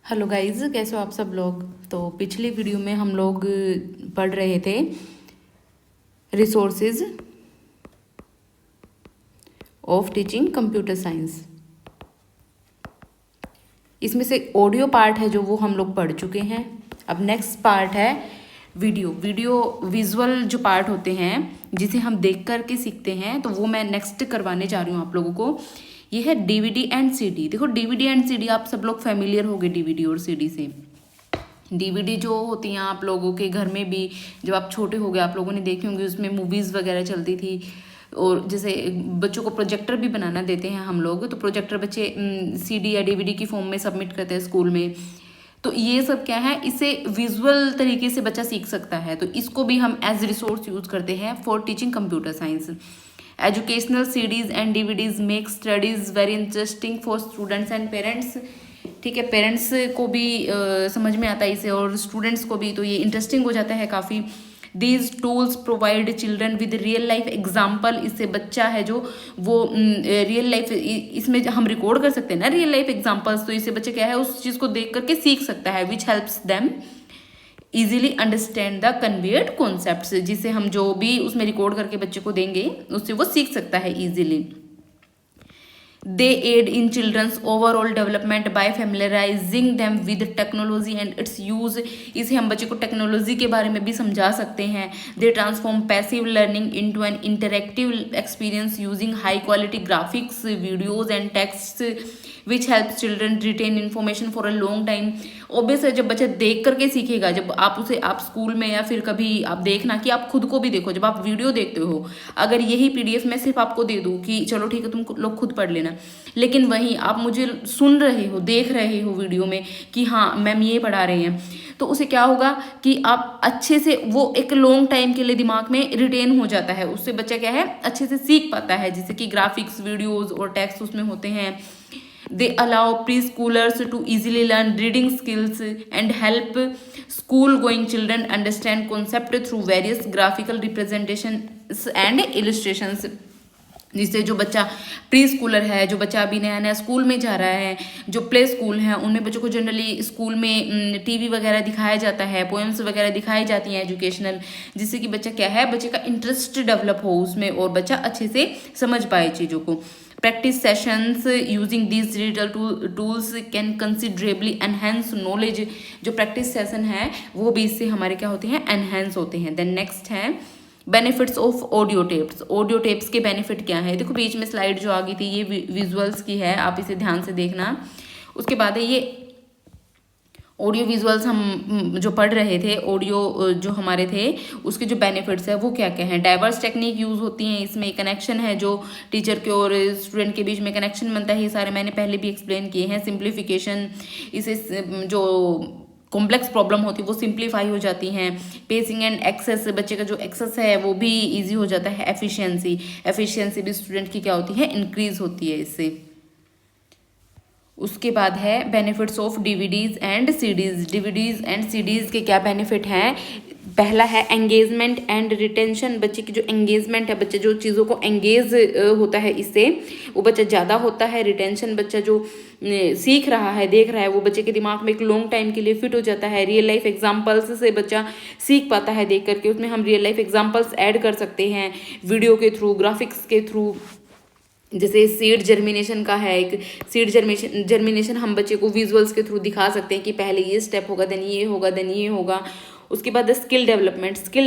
Hello guys, कैसे हो आप सब लोग। तो पिछली वीडियो में हम लोग पढ़ रहे थे resources of teaching computer science. इसमें से ऑडियो पार्ट है जो वो हम लोग पढ़ चुके हैं। अब नेक्स्ट पार्ट है वीडियो विजुअल जो पार्ट होते हैं जिसे हम देख कर के सीखते हैं, तो वो मैं नेक्स्ट करवाने जा रही हूँ आप लोगों को। ये है डीवीडी एंड सीडी। देखो, डीवीडी एंड सीडी आप सब लोग फेमिलियर हो गए डीवीडी और सीडी से। डीवीडी जो होती हैं आप लोगों के घर में भी, जब आप छोटे हो गए आप लोगों ने देखी होंगी, उसमें मूवीज़ वगैरह चलती थी। और जैसे बच्चों को प्रोजेक्टर भी बनाना देते हैं हम लोग, तो प्रोजेक्टर बच्चे सीडी या डीवीडी की फॉर्म में सबमिट करते हैं स्कूल में। तो ये सब क्या है, इसे विजुअल तरीके से बच्चा सीख सकता है, तो इसको भी हम एज रिसोर्स यूज करते हैं for teaching computer science. Educational CDs and DVDs make studies very interesting for students and parents. ठीक है, पेरेंट्स को भी समझ में आता है इसे, और स्टूडेंट्स को भी, तो ये इंटरेस्टिंग हो जाता है काफ़ी। These tools provide children with real life example. इससे बच्चा है जो वो रियल लाइफ, इसमें हम रिकॉर्ड कर सकते हैं ना रियल लाइफ एग्जाम्पल्स, तो इससे बच्चे क्या है उस चीज़ को देख करके सीख सकता है। Which helps them easily understand the conveyed concepts. जिसे हम जो भी उसमें रिकॉर्ड करके बच्चे को देंगे उससे वो सीख सकता है easily. They aid in children's overall development by familiarizing them with technology and its use। इसे हम बच्चे को टेक्नोलॉजी के बारे में भी समझा सकते हैं। They transform passive learning into an interactive experience using high quality graphics, videos and texts which helps children retain information for a long time। Obvious है, जब बच्चा देख करके सीखेगा, जब आप उसे आप स्कूल में या फिर कभी आप देखना कि आप खुद को भी देखो, जब आप वीडियो देखते हो, अगर यही पीडीएफ मैं सिर्फ आपको दे दूँ कि चलो ठीक है तुम लोग खुद पढ़ लेना, लेकिन वहीं आप मुझे सुन रहे हो, देख रहे हो वीडियो में कि हाँ मैम ये पढ़ा रहे हैं, तो उसे क्या होगा कि आप अच्छे से वो एक लॉन्ग टाइम के लिए दिमाग में रिटेन हो जाता है। उससे बच्चा क्या है अच्छे से सीख पाता है, जैसे कि ग्राफिक्स, वीडियोज और टेक्स्ट उसमें होते हैं। They allow preschoolers to easily learn reading skills and help school-going children understand concept through various graphical representations and illustrations। जिससे जो बच्चा प्री स्कूलर है, जो बच्चा अभी नया नया स्कूल में जा रहा है, जो प्ले स्कूल है, उनमें बच्चों को जनरली स्कूल में टीवी वगैरह दिखाया जाता है, पोएम्स वगैरह दिखाई जाती हैं एजुकेशनल, जिससे कि बच्चा क्या है, बच्चे का इंटरेस्ट डेवलप हो उसमें और बच्चा अच्छे से समझ पाए चीज़ों को। Practice sessions using this digital tools can considerably enhance knowledge. जो प्रैक्टिस सेशन है वो भी इससे हमारे क्या होते हैं, एनहेंस होते हैं। देन नेक्स्ट है benefits of audio tapes. Audio tapes के बेनिफिट क्या है, देखो बीच में स्लाइड जो आ गई थी ये विजुअल्स की है, आप इसे ध्यान से देखना। उसके बाद है ये ऑडियो विजुअल्स हम जो पढ़ रहे थे, ऑडियो जो हमारे थे उसके जो बेनिफिट्स है वो क्या क्या हैं। डाइवर्स टेक्निक यूज़ होती हैं इसमें, कनेक्शन है जो टीचर के और स्टूडेंट के बीच में कनेक्शन बनता है, ये सारे मैंने पहले भी एक्सप्लेन किए हैं। सिंप्लीफिकेशन, इसे जो कॉम्प्लेक्स प्रॉब्लम होती है वो सिंप्लीफाई हो जाती हैं। पेसिंग एंड एक्सेस, बच्चे का जो एक्सेस है वो भी इजी हो जाता है। एफिशिएंसी भी स्टूडेंट की क्या होती है, इंक्रीज होती है इससे। उसके बाद है benefits of DVDs and CDs. DVDs and CDs के क्या बेनिफिट हैं। पहला है एंगेजमेंट एंड रिटेंशन। बच्चे की जो एंगेजमेंट है, बच्चे जो चीज़ों को एंगेज होता है इससे, वो बच्चा ज़्यादा होता है। रिटेंशन, बच्चा जो सीख रहा है, देख रहा है, वो बच्चे के दिमाग में एक लॉन्ग टाइम के लिए फिट हो जाता है। रियल लाइफ एग्जांपल्स से बच्चा सीख पाता है देख करके, उसमें हम रियल लाइफ एग्जांपल्स ऐड कर सकते हैं वीडियो के थ्रू, ग्राफिक्स के थ्रू। जैसे सीड जर्मिनेशन का है, एक सीड जर्मिनेशन हम बच्चे को विजुअल्स के थ्रू दिखा सकते हैं कि पहले ये स्टेप होगा, देन ये होगा, देन ये होगा। उसके बाद है स्किल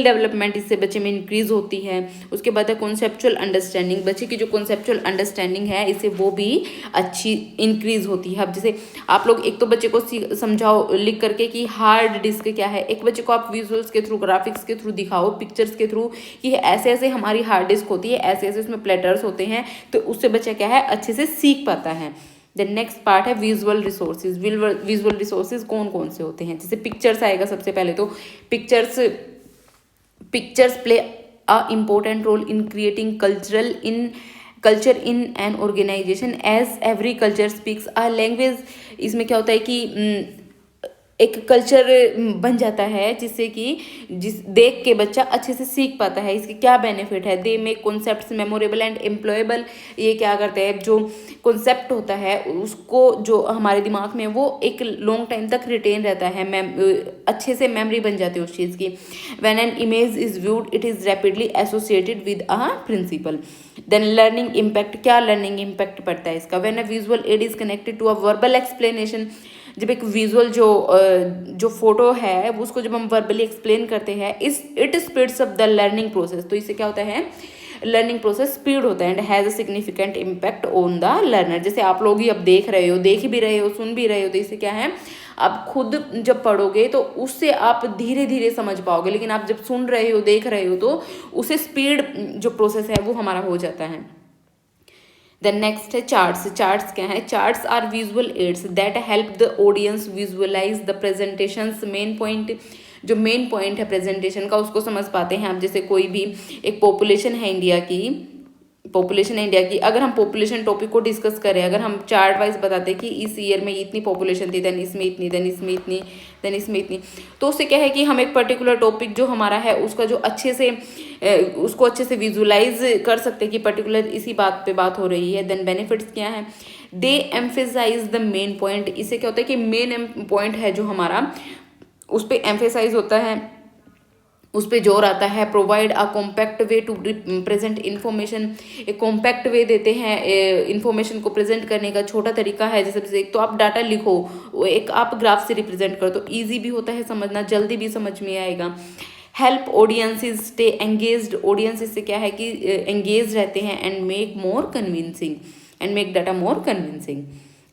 डेवलपमेंट इससे बच्चे में इंक्रीज होती है। उसके बाद है कॉन्सेप्चुअल अंडरस्टैंडिंग, बच्चे की जो कॉन्सेप्चुअल अंडरस्टैंडिंग है इससे वो भी अच्छी इंक्रीज होती है। अब जैसे आप लोग एक तो बच्चे को समझाओ लिख करके कि हार्ड डिस्क क्या है, एक बच्चे को आप विजुअल्स के थ्रू, ग्राफिक्स के थ्रू दिखाओ, पिक्चर्स के थ्रू कि ऐसे ऐसे हमारी हार्ड डिस्क होती है, ऐसे ऐसे उसमें प्लेटर्स होते हैं, तो उससे बच्चा क्या है अच्छे से सीख पाता है। देन नेक्स्ट पार्ट है विजुअल रिसोर्सेज। विजुअल रिसोर्सेज कौन कौन से होते हैं, जैसे पिक्चर्स आएगा सबसे पहले, तो pictures play a important role in creating culture in an organisation as every culture speaks a language. इसमें क्या होता है कि एक कल्चर बन जाता है, जिससे कि जिस देख के बच्चा अच्छे से सीख पाता है। इसके क्या बेनिफिट है? They make concepts memorable and employable. ये क्या करते हैं, जो कॉन्सेप्ट होता है उसको जो हमारे दिमाग में वो एक लॉन्ग टाइम तक रिटेन रहता है, अच्छे से मेमोरी बन जाती है उस चीज़ की। When an image is viewed it is rapidly associated with a principle. Then learning impact, क्या लर्निंग इम्पैक्ट पड़ता है इसका? When a visual aid is connected to a verbal explanation, जब एक विजुअल जो फोटो है उसको जब हम वर्बली एक्सप्लेन करते हैं, इस it speeds up the learning process. तो इससे क्या होता है, लर्निंग प्रोसेस स्पीड होता है and has a significant impact on the learner. जैसे आप लोग ही अब देख रहे हो, देख भी रहे हो, सुन भी रहे हो, तो इससे क्या है, आप खुद जब पढ़ोगे तो उससे आप धीरे धीरे समझ पाओगे, लेकिन आप जब सुन रहे हो, देख रहे हो, तो उससे स्पीड जो प्रोसेस है वो हमारा हो जाता है। देन नेक्स्ट है चार्ट्स। चार्ट्स क्या है? Charts are visual aids that help the audience visualise the presentation's main point. जो मेन पॉइंट है प्रेजेंटेशन का उसको समझ पाते हैं आप। जैसे कोई भी एक पॉपुलेशन है इंडिया की, अगर हम पॉपुलेशन टॉपिक को डिस्कस करें, अगर हम चार्ट वाइज बताते हैं कि इस ईयर में इतनी पॉपुलेशन थी, देन इसमें इतनी, देन इसमें इतनी, देन इसमें इतनी, तो उससे क्या है कि हम एक पर्टिकुलर टॉपिक जो हमारा है उसका जो उसको अच्छे से विजुलाइज कर सकते हैं कि पर्टिकुलर इसी बात पे बात हो रही है। देन बेनिफिट्स क्या है? दे एम्फेसाइज द मेन पॉइंट। इससे क्या होता है कि मेन पॉइंट है जो हमारा, उस पर एम्फेसाइज होता है, उस पर जोर आता है। Provide a compact way to present information. एक कॉम्पैक्ट वे देते हैं इन्फॉर्मेशन को प्रेजेंट करने का, छोटा तरीका है। जैसे एक तो आप डाटा लिखो, एक आप ग्राफ से रिप्रेजेंट करो, तो ईजी भी होता है समझना, जल्दी भी समझ में आएगा। Help audiences stay engaged. Audiences से क्या है कि एंगेज रहते हैं and make more convincing, and make data more convincing.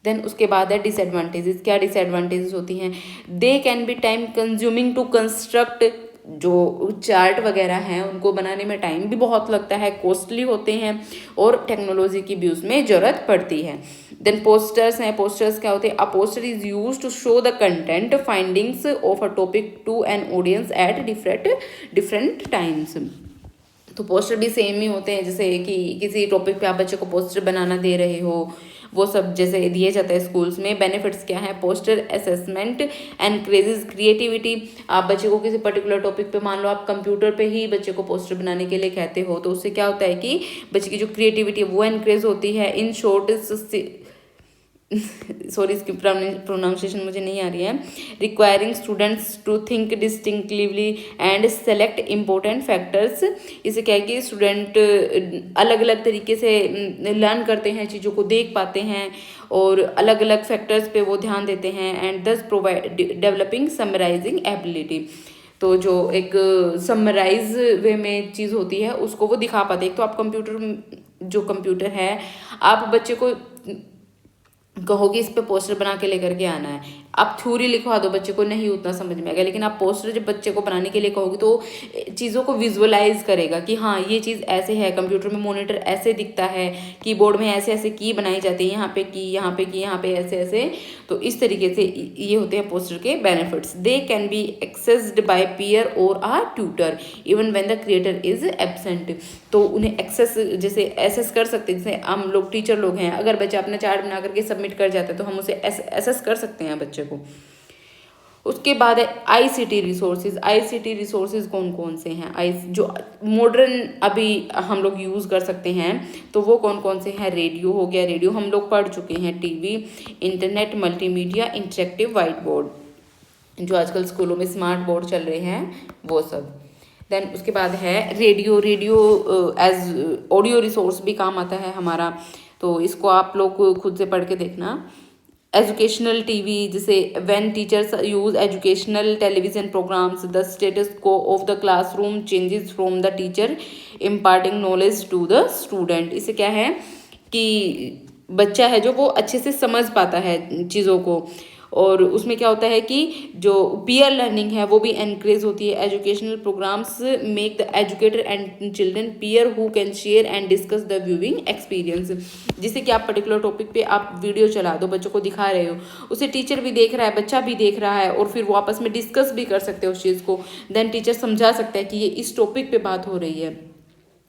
Then उसके बाद है डिसएडवांटेजेस। क्या डिसएडवांटेजेस होती हैं? They can be time consuming to construct. जो चार्ट वगैरह हैं उनको बनाने में टाइम भी बहुत लगता है, कॉस्टली होते हैं, और टेक्नोलॉजी की भी उसमें ज़रूरत पड़ती है। देन पोस्टर्स हैं। पोस्टर्स क्या होते हैं? A poster is use to show the content findings of a topic to an audience at different times. तो पोस्टर भी सेम ही होते हैं, जैसे कि किसी टॉपिक पे आप बच्चे को पोस्टर बनाना दे रहे हो, वो सब जैसे दिए जाता है स्कूल्स में। बेनिफिट्स क्या है? Poster assessment encourages creativity. आप बच्चे को किसी पर्टिकुलर टॉपिक पे, मान लो आप कंप्यूटर पे ही बच्चे को पोस्टर बनाने के लिए कहते हो, तो उससे क्या होता है कि बच्चे की जो क्रिएटिविटी है वो एनकरेज होती है। इन शॉर्ट सॉरी इसकी प्रोनाउंसिएशन मुझे नहीं आ रही है। Requiring students to think distinctively and select important factors. इसे क्या है कि स्टूडेंट अलग अलग तरीके से लर्न करते हैं, चीज़ों को देख पाते हैं और अलग अलग फैक्टर्स पे वो ध्यान देते हैं। एंड दस प्रोवाइड डेवलपिंग समराइजिंग एबिलिटी। तो जो एक समराइज वे में चीज़ होती है उसको वो दिखा पाते हैं। एक तो आप कंप्यूटर है, आप बच्चे को कहोगे इस पे पोस्टर बना के लेकर के आना है, आप थ्योरी लिखवा दो, बच्चे को नहीं उतना समझ में आएगा। लेकिन आप पोस्टर जब बच्चे को बनाने के लिए कहोगे तो चीज़ों को विजुअलाइज करेगा कि हाँ ये चीज़ ऐसे है, कंप्यूटर में मॉनिटर ऐसे दिखता है, कीबोर्ड में ऐसे ऐसे की बनाई जाती है, यहाँ पे की, यहाँ पे की, यहाँ पे ऐसे ऐसे। तो इस तरीके से ये होते हैं पोस्टर के benefits. They can be accessed by peer और a tutor even when the creator is absent. तो उन्हें जैसे एसेस कर सकते हैं, जैसे हम लोग टीचर लोग हैं, अगर बच्चा अपना चार्ट बना करके सबमिट कर जाता है तो हम उसे एसेस कर सकते हैं बच्चे को। उसके बाद है आईसीटी रिसोर्सेज। आईसीटी रिसोर्सेज कौन कौन से हैं? जो मॉडर्न अभी हम लोग यूज़ कर सकते हैं तो वो कौन कौन से हैं? रेडियो हो गया, रेडियो हम लोग पढ़ चुके हैं। TV, internet, multimedia, interactive white board, जो आजकल स्कूलों में स्मार्ट बोर्ड चल रहे हैं वो सब। देन उसके बाद है radio. Radio as audio resource भी काम आता है हमारा, तो इसको आप लोग खुद से पढ़ के देखना। एजुकेशनल टीवी, जैसे when teachers use educational television programs the status quo of the classroom changes from the teacher imparting knowledge to the student. इससे क्या है कि बच्चा है जो वो अच्छे से समझ पाता है चीज़ों को, और उसमें क्या होता है कि जो पीयर लर्निंग है वो भी एनकरेज होती है। Educational programmes make the educator and children peer who can share and discuss the viewing experience. जिससे कि आप पर्टिकुलर टॉपिक पे आप वीडियो चला दो, बच्चों को दिखा रहे हो, उसे टीचर भी देख रहा है, बच्चा भी देख रहा है, और फिर वो आपस में डिस्कस भी कर सकते हैं उस चीज़ को। देन टीचर समझा सकता है कि ये इस टॉपिक पे बात हो रही है।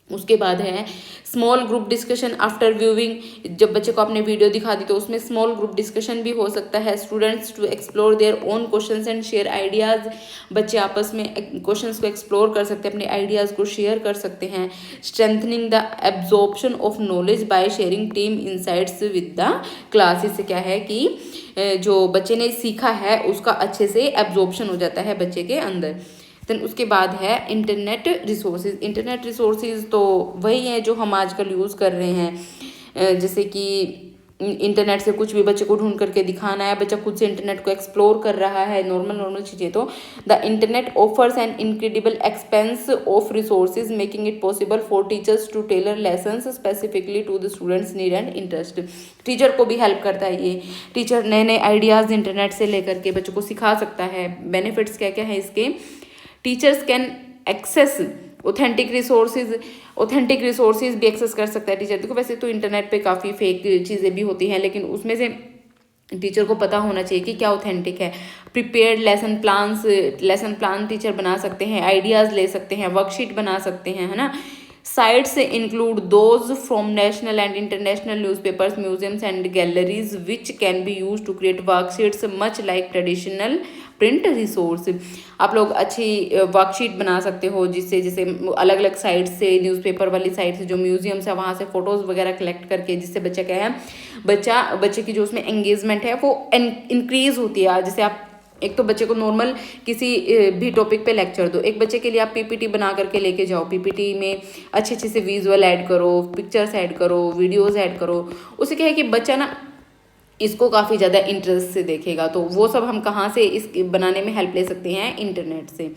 उसके बाद है small group discussion after viewing. जब बच्चे को आपने वीडियो दिखा दी तो उसमें स्मॉल ग्रुप डिस्कशन भी हो सकता है। Students to explore their own questions and share ideas. बच्चे आपस में क्वेश्चंस को एक्सप्लोर कर सकते हैं, अपने आइडियाज़ को शेयर कर सकते हैं। Strengthening the absorption of knowledge by sharing team insights with the class. इससे क्या है कि जो बच्चे ने सीखा है उसका अच्छे से एब्जॉर्प्शन हो जाता है बच्चे के अंदर। देन उसके बाद है इंटरनेट रिसोर्सेज। इंटरनेट रिसोर्सेज तो वही है जो हम आजकल यूज़ कर रहे हैं, जैसे कि इंटरनेट से कुछ भी बच्चे को ढूंढ करके दिखाना है, बच्चा खुद से इंटरनेट को एक्सप्लोर कर रहा है, नॉर्मल चीज़ें। तो the internet offers an incredible expanse of resources making it possible for teachers to tailor lessons specifically to the students need and interest. Teacher को भी हेल्प करता है ये। टीचर नए नए आइडियाज़ इंटरनेट से लेकर के बच्चों को सिखा सकता है। बेनिफिट्स क्या क्या है इसके? Teachers can access authentic resources भी एक्सेस कर सकता है टीचर। देखो वैसे तो इंटरनेट पे काफ़ी फेक चीज़ें भी होती हैं, लेकिन उसमें से टीचर को पता होना चाहिए कि क्या ऑथेंटिक है। प्रिपेयर्ड लेसन प्लान टीचर बना सकते हैं, आइडियाज़ ले सकते हैं, वर्कशीट बना सकते हैं, है ना। Sites include those from national and international newspapers, museums and galleries which can be use to create worksheets much like traditional print resource. आप लोग अच्छी वर्कशीट बना सकते हो जिससे जैसे अलग अलग साइट से, न्यूज़पेपर वाली साइट से, जो म्यूजियम्स है वहाँ से फ़ोटोज़ वगैरह कलेक्ट करके, जिससे बच्चा क्या है, बच्चे की जो उसमें एंगेजमेंट है वो इंक्रीज़ होती है। जैसे आप एक तो बच्चे को नॉर्मल किसी भी टॉपिक पे लेक्चर दो, एक बच्चे के लिए आप पीपीटी बना करके लेके जाओ, पीपीटी में अच्छे अच्छे से विजुअल ऐड करो, पिक्चर्स ऐड करो, वीडियोस ऐड करो। उससे क्या है कि बच्चा ना इसको काफ़ी ज़्यादा इंटरेस्ट से देखेगा। तो वो सब हम कहाँ से इस बनाने में हेल्प ले सकते हैं? इंटरनेट से।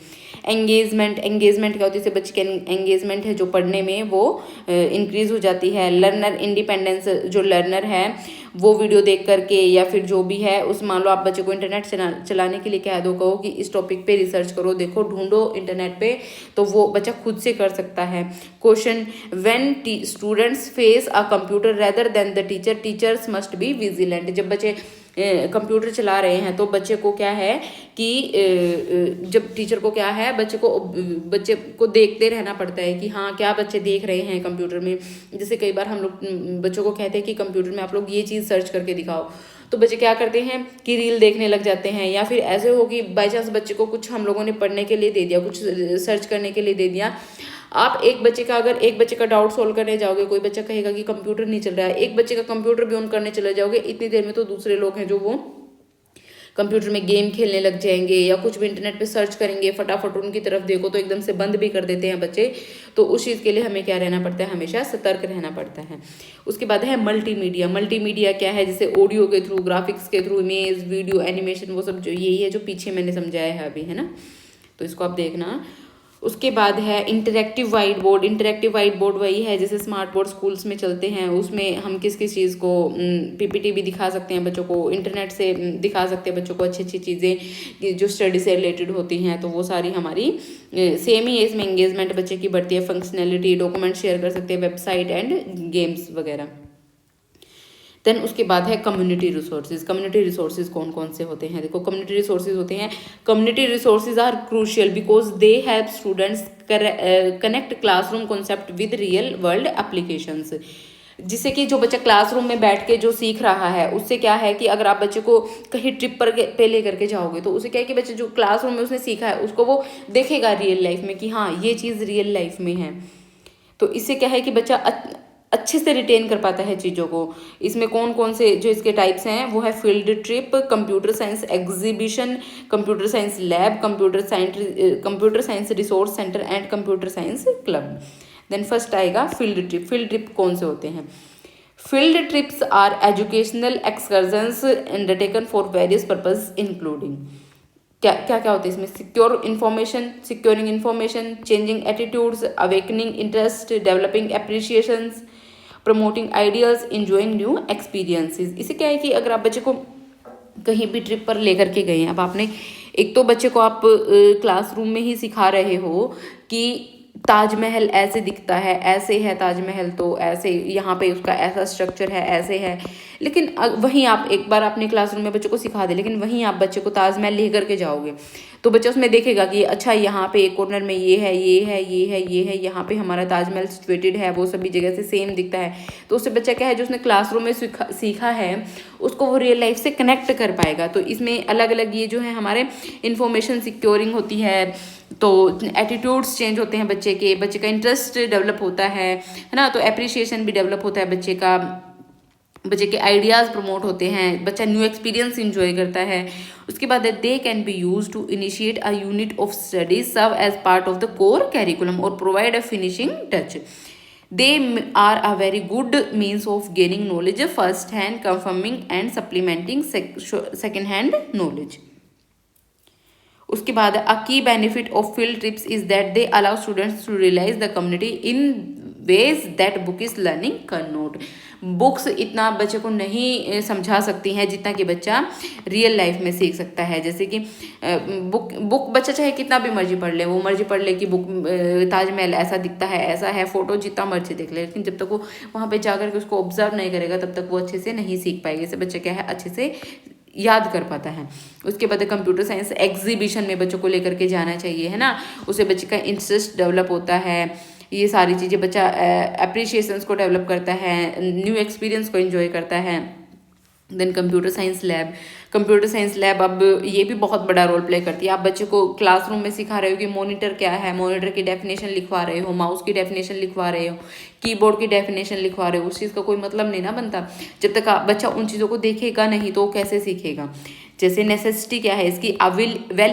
एंगेजमेंट क्या होती है? जैसे बच्चे की एंगेजमेंट है जो पढ़ने में वो इंक्रीज़ हो जाती है। लर्नर इंडिपेंडेंस, जो लर्नर है वो वीडियो देख करके या फिर जो भी है उस, मान लो आप बच्चे को इंटरनेट चलाने के लिए कह दो, कहो कि इस टॉपिक पे रिसर्च करो, देखो ढूंढो इंटरनेट पे, तो वो बच्चा खुद से कर सकता है। Question when students face a computer rather than the teachers must be vigilant. जब बच्चे कंप्यूटर चला रहे हैं तो बच्चे को क्या है कि जब टीचर को क्या है, बच्चे को देखते रहना पड़ता है कि हाँ क्या बच्चे देख रहे हैं कंप्यूटर में। जैसे कई बार हम लोग बच्चों को कहते हैं कि कंप्यूटर में आप लोग ये चीज़ सर्च करके दिखाओ, तो बच्चे क्या करते हैं कि रील देखने लग जाते हैं। या फिर ऐसे हो कि बाई चांस बच्चे को कुछ हम लोगों ने पढ़ने के लिए दे दिया, कुछ सर्च करने के लिए दे दिया। आप एक बच्चे का डाउट सॉल्व करने जाओगे, कोई बच्चा कहेगा कि कंप्यूटर नहीं चल रहा है, एक बच्चे का कंप्यूटर भी ऑन करने चले जाओगे, इतनी देर में तो दूसरे लोग हैं जो वो कंप्यूटर में गेम खेलने लग जाएंगे या कुछ भी इंटरनेट पे सर्च करेंगे, फटाफट उनकी तरफ देखो तो एकदम से बंद भी कर देते हैं बच्चे। तो उस चीज़ के लिए हमें क्या रहना पड़ता है? हमेशा सतर्क रहना पड़ता है। उसके बाद है मल्टीमीडिया क्या है? जैसे ऑडियो के थ्रू, ग्राफिक्स के थ्रू, इमेज, वीडियो, एनिमेशन, वो सब जो यही है जो पीछे मैंने समझाया है अभी, है ना। तो इसको आप देखना। उसके बाद है इंटरेक्टिव वाइट बोर्ड वही है जैसे स्मार्ट बोर्ड स्कूल्स में चलते हैं, उसमें हम किस चीज़ को पीपीटी भी दिखा सकते हैं बच्चों को, इंटरनेट से दिखा सकते हैं बच्चों को अच्छी चीज़ें जो स्टडी से रिलेटेड होती हैं। तो वो सारी हमारी सेम ही इसमें एंगेजमेंट बच्चे की बढ़ती है, फंक्शनैलिटी, डॉक्यूमेंट शेयर कर सकते हैं, वेबसाइट एंड गेम्स वगैरह। देन उसके बाद है कम्युनिटी रिसोर्सेज कौन कौन से होते हैं? देखो कम्युनिटी रिसोर्सेज होते हैं, community resources are crucial because they help students connect classroom concept with real world applications. जिससे कि जो बच्चा क्लासरूम में बैठ के जो सीख रहा है उससे क्या है कि अगर आप बच्चे को कहीं ट्रिप पे ले करके जाओगे तो उसे क्या है कि बच्चे जो क्लासरूम में उसने सीखा है उसको वो देखेगा रियल लाइफ में कि हाँ ये चीज़ रियल लाइफ में है। तो इससे क्या है कि बच्चा अच्छे से रिटेन कर पाता है चीज़ों को। इसमें कौन कौन से जो इसके टाइप्स हैं वो है field trip, computer science exhibition, computer science lab, computer science resource centre and computer science club. Then first आएगा फील्ड ट्रिप कौन से होते हैं? Field trips are educational excursions undertaken for various purpose including. क्या होता है इसमें? Securing information, changing attitudes, awakening interest, developing appreciations, promoting ideas, enjoying new experiences. इसे क्या है कि अगर आप बच्चे को कहीं भी ट्रिप पर लेकर के गए हैं, अब आपने एक तो बच्चे को आप क्लासरूम में ही सिखा रहे हो कि ताजमहल ऐसे दिखता है, ऐसे है ताजमहल, तो ऐसे यहाँ पे उसका ऐसा स्ट्रक्चर है, ऐसे है। लेकिन वहीं आप एक बार अपने क्लासरूम में बच्चों को सिखा दे, लेकिन वहीं आप बच्चे को ताजमहल ले करके जाओगे तो बच्चा उसमें देखेगा कि अच्छा यहाँ पे एक कॉर्नर में ये है, ये है, ये है, ये है, यहाँ पे हमारा ताजमहल सिचुएटेड है, वो सभी जगह से सेम दिखता है। तो उससे बच्चा क्या है, जो उसने क्लासरूम में सीखा है उसको वो रियल लाइफ से कनेक्ट कर पाएगा। तो इसमें अलग अलग ये जो है हमारे इंफॉर्मेशन सिक्योरिंग होती है, तो एटीट्यूड्स चेंज होते हैं बच्चे के, बच्चे का इंटरेस्ट डेवलप होता है ना, तो एप्रिसिएशन भी डेवलप होता है बच्चे का, बच्चे के आइडियाज़ प्रमोट होते हैं, बच्चा न्यू एक्सपीरियंस इंजॉय करता है। उसके बाद they can be use to initiate a unit of studies, serve as part of the core curriculum और provide a finishing touch. They are a very good means of gaining knowledge first hand, confirming and supplementing second hand knowledge. उसके बाद a key benefit of field trips is that they allow students to realise the community in ways that book is learning can not. Books इतना बच्चे को नहीं समझा सकती हैं जितना कि बच्चा रियल लाइफ में सीख सकता है। जैसे कि बुक बच्चा चाहे कितना भी मर्जी पढ़ ले, वो मर्जी पढ़ ले कि बुक ताजमहल ऐसा दिखता है, ऐसा है, फोटो जितना मर्जी देख ले, लेकिन जब तक वो वहाँ पे जाकर के उसको ऑब्जर्व नहीं करेगा तब तक वो अच्छे से नहीं सीख पाएगा। इससे बच्चा क्या है, अच्छे से याद कर पाता है। उसके बाद कंप्यूटर साइंस एग्जीबिशन में बच्चों को लेकर के जाना चाहिए, है ना, उससे बच्चे का इंटरेस्ट डेवलप होता है। ये सारी चीज़ें बच्चा अप्रिशिएशंस को डेवलप करता है, न्यू एक्सपीरियंस को एंजॉय करता है। Then computer science lab, computer science lab अब ये भी बहुत बड़ा रोल प्ले करती है। आप बच्चे को क्लासरूम में सिखा रहे हो कि मॉनिटर क्या है, मॉनिटर की डेफिनेशन लिखवा रहे हो, माउस की डेफिनेशन लिखवा रहे हो, कीबोर्ड की डेफिनेशन लिखवा रहे हो, उस चीज़ का कोई मतलब नहीं ना बनता जब तक बच्चा उन चीज़ों को देखेगा नहीं तो वो कैसे सीखेगा। जैसे नेसेसिटी क्या है इसकी, well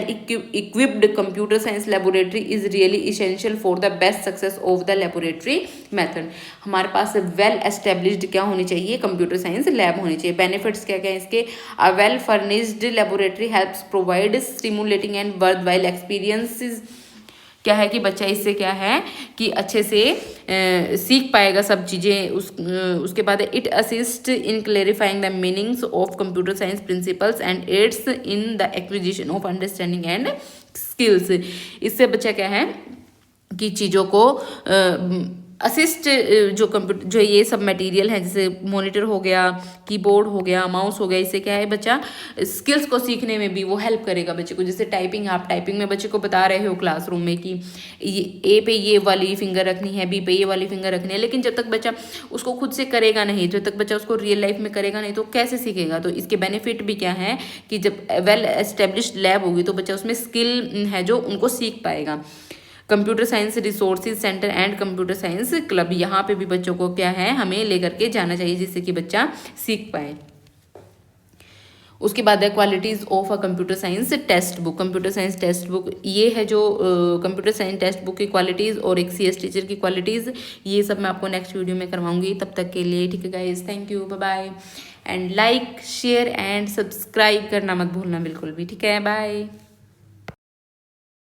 equipped computer science laboratory is really essential for the best success of the laboratory method. हमारे पास वेल एस्टेब्लिश्ड क्या होनी चाहिए, कंप्यूटर साइंस लैब होनी चाहिए। बेनिफिट्स क्या क्या है इसके, a well furnished laboratory helps provide stimulating and worthwhile experiences. क्या है कि बच्चा इससे क्या है कि अच्छे से सीख पाएगा सब चीज़ें। उसके बाद it assist in clarifying the meanings of computer science principles and aids in the acquisition of understanding and skills. इससे बच्चा क्या है कि चीज़ों को असिस्ट, जो ये सब मटेरियल है जैसे मॉनिटर हो गया, कीबोर्ड हो गया, माउस हो गया, इससे क्या है बच्चा स्किल्स को सीखने में भी वो हेल्प करेगा बच्चे को। जैसे टाइपिंग, आप टाइपिंग में बच्चे को बता रहे हो क्लासरूम में कि ये ए पे ये वाली फिंगर रखनी है, बी पे ये वाली फिंगर रखनी है, लेकिन जब तक बच्चा उसको खुद से करेगा नहीं, जब तक बच्चा उसको रियल लाइफ में करेगा नहीं तो कैसे सीखेगा। तो इसके बेनिफिट भी क्या है कि जब वेल एस्टेब्लिश्ड लैब होगी तो बच्चा उसमें स्किल है जो उनको सीख पाएगा। Computer science resources centre and computer science club, यहाँ पे भी बच्चों को क्या है हमें लेकर के जाना चाहिए जिससे कि बच्चा सीख पाए। उसके बाद है qualities of a computer science text book. Computer science text book ये है जो कंप्यूटर साइंस टेक्स्ट बुक की क्वालिटीज़ और एक CS टीचर की क्वालिटीज़, ये सब मैं आपको नेक्स्ट वीडियो में करवाऊंगी। तब तक के लिए ठीक है guys, thank you, bye bye, and like share and subscribe करना मत भूलना बिल्कुल भी, ठीक है, बाय।